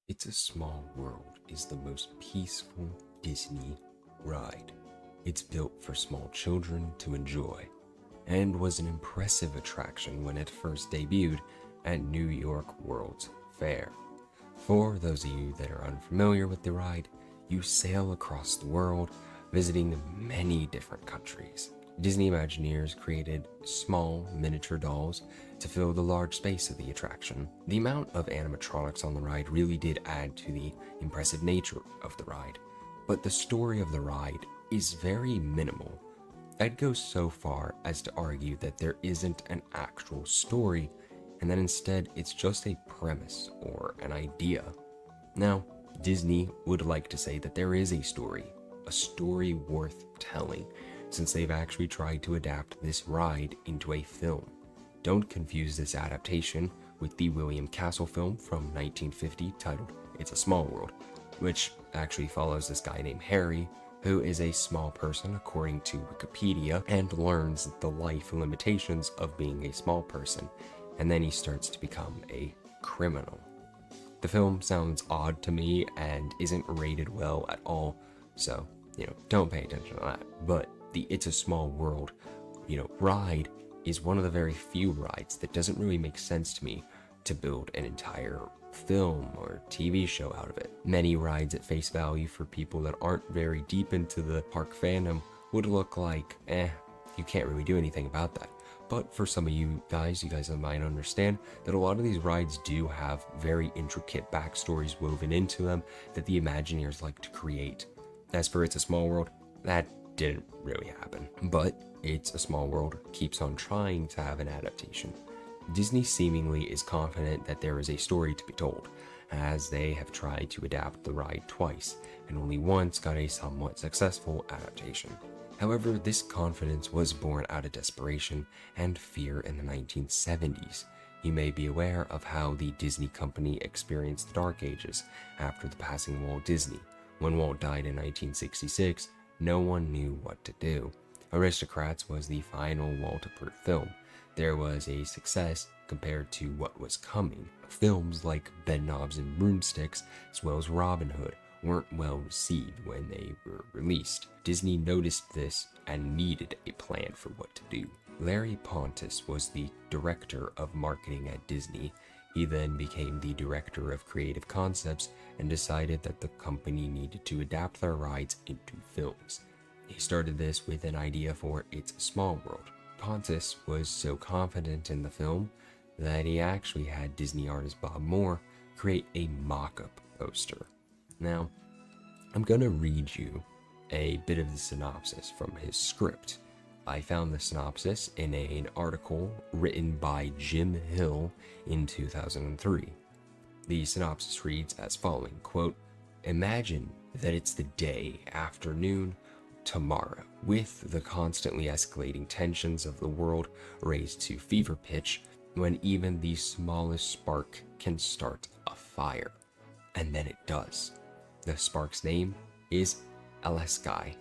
It's a Small World is the most peaceful Disney ride. It's built for small children to enjoy and was an impressive attraction when it first debuted at New York World's Fair. For those of you that are unfamiliar with the ride, you sail across the world, visiting many different countries. Disney Imagineers created small miniature dolls to fill the large space of the attraction. The amount of animatronics on the ride really did add to the impressive nature of the ride, but the story of the ride is very minimal. I'd go so far as to argue that there isn't an actual story, and that instead it's just a premise or an idea. Now, Disney would like to say that there is a story worth telling, since they've actually tried to adapt this ride into a film. Don't confuse this adaptation with the William Castle film from 1950 titled It's a Small World, which actually follows this guy named Harry, who is a small person according to Wikipedia, and learns the life limitations of being a small person, and then he starts to become a criminal. The film sounds odd to me and isn't rated well at all, so, don't pay attention to that. But the It's a Small World, ride is one of the very few rides that doesn't really make sense to me to build an entire film or TV show out of it. Many rides at face value for people that aren't very deep into the park fandom would look like, you can't really do anything about that. But for some of you guys might understand that a lot of these rides do have very intricate backstories woven into them that the Imagineers like to create. As for It's a Small World, that didn't really happen. But It's a Small World keeps on trying to have an adaptation. Disney seemingly is confident that there is a story to be told, as they have tried to adapt the ride twice, and only once got a somewhat successful adaptation. However, this confidence was born out of desperation and fear in the 1970s. You may be aware of how the Disney company experienced the Dark Ages after the passing of Walt Disney. When Walt died in 1966, no one knew what to do. Aristocrats was the final Walt-approved film. There was a success compared to what was coming. Films like Bedknobs and Broomsticks, as well as Robin Hood, weren't well received when they were released. Disney noticed this and needed a plan for what to do. Larry Pontus was the director of marketing at Disney. He then became the director of creative concepts and decided that the company needed to adapt their rides into films. He started this with an idea for It's a Small World. Pontus was so confident in the film that he actually had Disney artist Bob Moore create a mock-up poster. Now, I'm gonna read you a bit of the synopsis from his script. I found the synopsis in an article written by Jim Hill in 2003. The synopsis reads as following, quote, "Imagine that it's the day after noon tomorrow, with the constantly escalating tensions of the world raised to fever pitch when even the smallest spark can start a fire." And then it does. The spark's name is Alexei,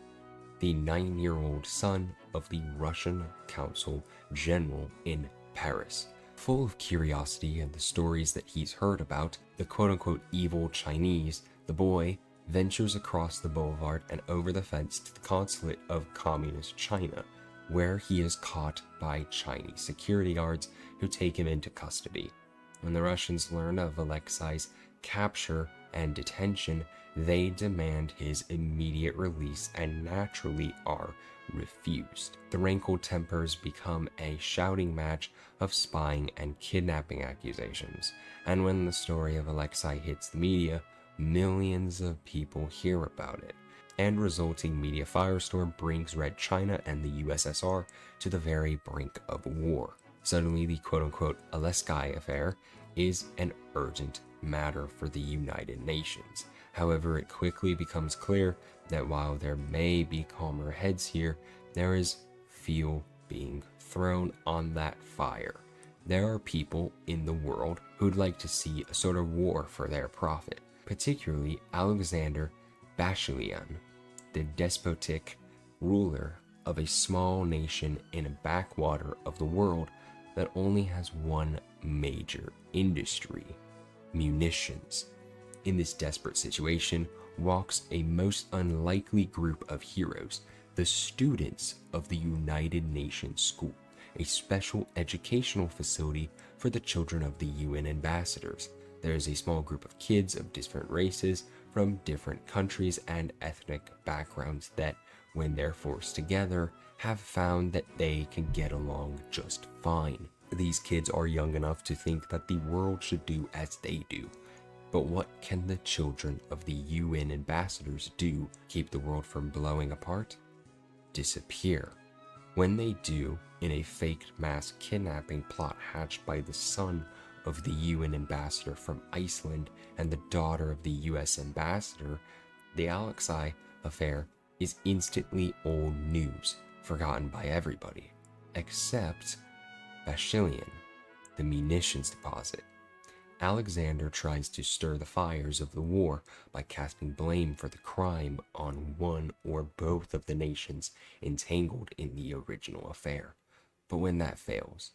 the 9-year-old son of the Russian consul general in Paris. Full of curiosity and the stories that he's heard about the quote-unquote evil Chinese, the boy ventures across the boulevard and over the fence to the consulate of Communist China, where he is caught by Chinese security guards who take him into custody. When the Russians learn of Alexei's capture and detention, they demand his immediate release and naturally are refused. The rankled tempers become a shouting match of spying and kidnapping accusations, and when the story of Alexei hits the media, millions of people hear about it, and resulting media firestorm brings Red China and the USSR to the very brink of war. Suddenly, the quote-unquote Alexei affair is an urgent matter for the United Nations. However, it quickly becomes clear that while there may be calmer heads here, there is fuel being thrown on that fire. There are people in the world who'd like to see a sort of war for their profit, particularly Alexander Bashilian, the despotic ruler of a small nation in a backwater of the world that only has one major industry: munitions. In this desperate situation walks a most unlikely group of heroes, the students of the United Nations School, a special educational facility for the children of the UN ambassadors. There is a small group of kids of different races from different countries and ethnic backgrounds that, when they're forced together, have found that they can get along just fine. These kids are young enough to think that the world should do as they do. But what can the children of the UN ambassadors do to keep the world from blowing apart? Disappear. When they do, in a faked mass kidnapping plot hatched by the son of the UN ambassador from Iceland and the daughter of the US ambassador, the Alexei affair is instantly old news, forgotten by everybody, except Bashilian, the munitions deposit. Alexander tries to stir the fires of the war by casting blame for the crime on one or both of the nations entangled in the original affair. But when that fails,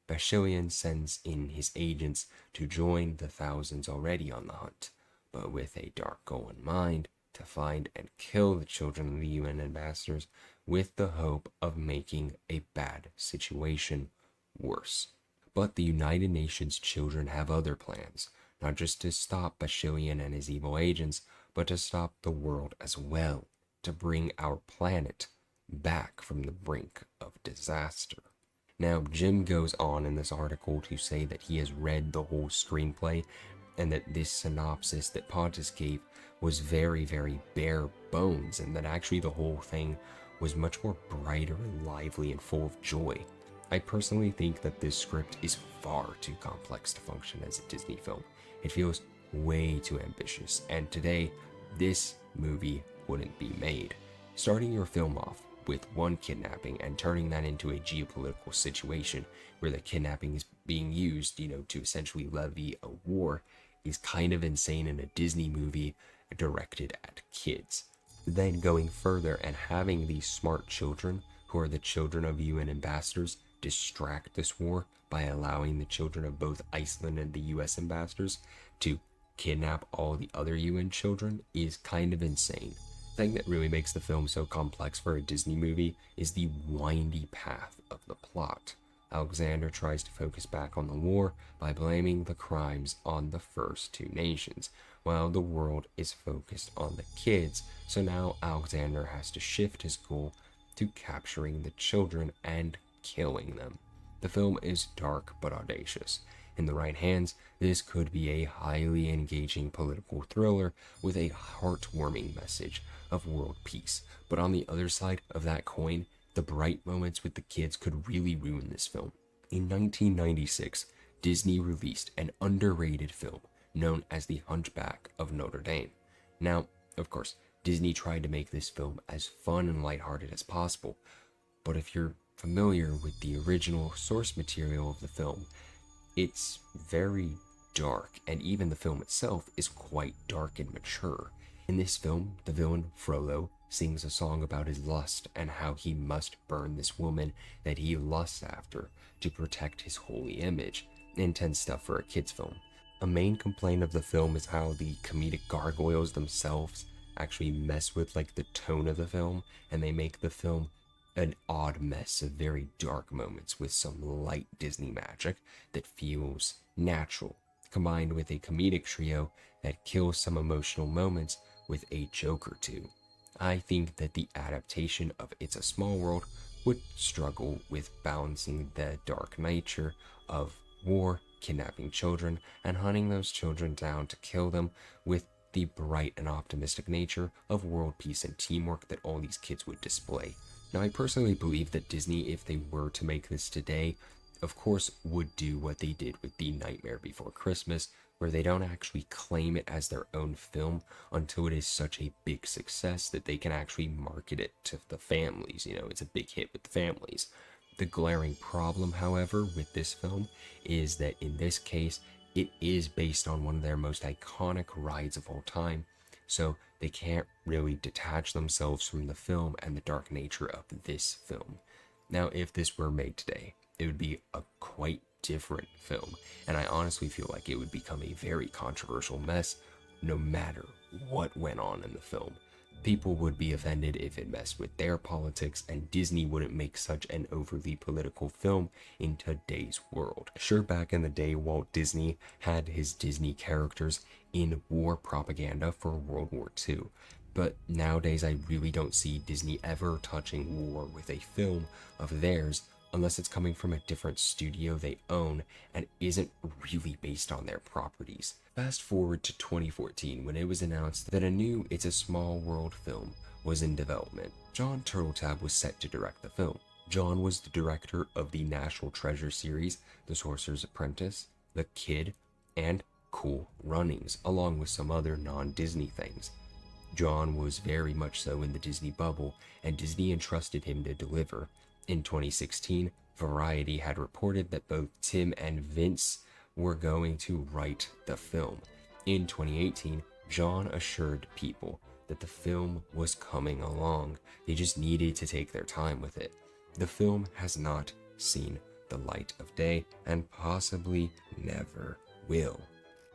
Bashilian sends in his agents to join the thousands already on the hunt, but with a dark goal in mind, to find and kill the children of the UN ambassadors with the hope of making a bad situation worse. But the United Nations children have other plans, not just to stop Bashilian and his evil agents, but to stop the world as well, to bring our planet back from the brink of disaster. Now, Jim goes on in this article to say that he has read the whole screenplay and that this synopsis that Pontus gave was very, very bare bones, and that actually the whole thing was much more brighter and lively and full of joy. I personally think that this script is far too complex to function as a Disney film. It feels way too ambitious, and today, this movie wouldn't be made. Starting your film off with one kidnapping and turning that into a geopolitical situation where the kidnapping is being used, to essentially levy a war is kind of insane in a Disney movie directed at kids. Then going further and having these smart children, who are the children of UN ambassadors, distract this war by allowing the children of both Iceland and the US ambassadors to kidnap all the other UN children is kind of insane. The thing that really makes the film so complex for a Disney movie is the windy path of the plot. Alexander tries to focus back on the war by blaming the crimes on the first two nations, while the world is focused on the kids, so now Alexander has to shift his goal to capturing the children and killing them. The film is dark but audacious. In the right hands, this could be a highly engaging political thriller with a heartwarming message of world peace. But on the other side of that coin, the bright moments with the kids could really ruin this film. In 1996, Disney released an underrated film known as The Hunchback of Notre Dame. Now, of course, Disney tried to make this film as fun and lighthearted as possible, but if you're familiar with the original source material of the film, it's very dark, and even the film itself is quite dark and mature. In this film, the villain, Frollo, sings a song about his lust and how he must burn this woman that he lusts after to protect his holy image. Intense stuff for a kid's film. A main complaint of the film is how the comedic gargoyles themselves actually mess with the tone of the film, and they make the film an odd mess of very dark moments with some light Disney magic that feels natural, combined with a comedic trio that kills some emotional moments with a joke or two. I think that the adaptation of It's a Small World would struggle with balancing the dark nature of war, kidnapping children, and hunting those children down to kill them with the bright and optimistic nature of world peace and teamwork that all these kids would display. Now, I personally believe that Disney, if they were to make this today, of course, would do what they did with The Nightmare Before Christmas, where they don't actually claim it as their own film until it is such a big success that they can actually market it to the families. It's a big hit with the families. The glaring problem, however, with this film is that in this case, it is based on one of their most iconic rides of all time, so they can't really detach themselves from the film and the dark nature of this film. Now, if this were made today, it would be a quite different film, and I honestly feel like it would become a very controversial mess, no matter what went on in the film. People would be offended if it messed with their politics, and Disney wouldn't make such an overly political film in today's world. Sure, back in the day, Walt Disney had his Disney characters in war propaganda for World War II, but nowadays I really don't see Disney ever touching war with a film of theirs unless it's coming from a different studio they own and isn't really based on their properties. Fast forward to 2014 when it was announced that a new It's a Small World film was in development. John Turteltaub was set to direct the film. John was the director of the National Treasure series, The Sorcerer's Apprentice, The Kid, and Cool Runnings, along with some other non-Disney things. John was very much so in the Disney bubble, and Disney entrusted him to deliver. In 2016, Variety had reported that both Tim and Vince were going to write the film. In 2018, John assured people that the film was coming along. They just needed to take their time with it. The film has not seen the light of day and possibly never will.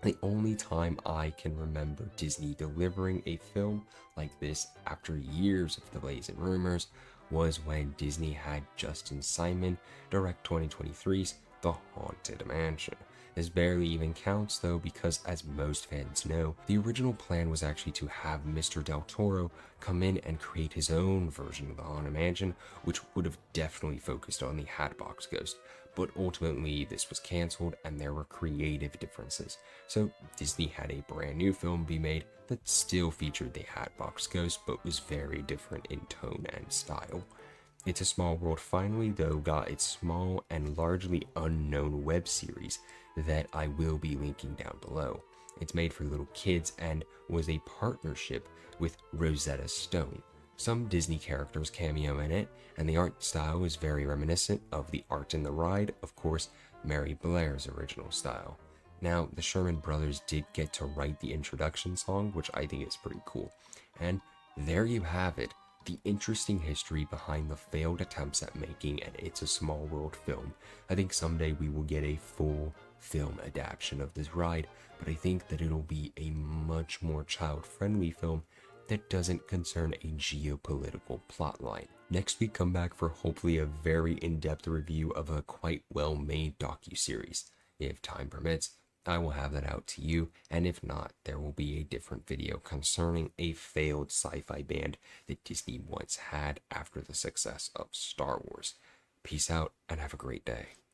The only time I can remember Disney delivering a film like this after years of delays and rumors was when Disney had Justin Simon direct 2023's The Haunted Mansion. This barely even counts though, because as most fans know, the original plan was actually to have Mr. Del Toro come in and create his own version of the Haunted Mansion, which would have definitely focused on the Hatbox Ghost. But ultimately this was cancelled and there were creative differences. So Disney had a brand new film be made that still featured the Hatbox Ghost but was very different in tone and style. It's a Small World finally though got its small and largely unknown web series that I will be linking down below. It's made for little kids and was a partnership with Rosetta Stone. Some Disney characters cameo in it, and the art style is very reminiscent of the art in the ride, of course, Mary Blair's original style. Now, the Sherman brothers did get to write the introduction song, which I think is pretty cool. And there you have it, the interesting history behind the failed attempts at making an It's a Small World film. I think someday we will get a full film adaptation of this ride, but I think that it'll be a much more child-friendly film that doesn't concern a geopolitical plotline. Next we come back for hopefully a very in-depth review of a quite well-made docuseries. If time permits, I will have that out to you, and if not, there will be a different video concerning a failed sci-fi band that Disney once had after the success of Star Wars. Peace out and have a great day.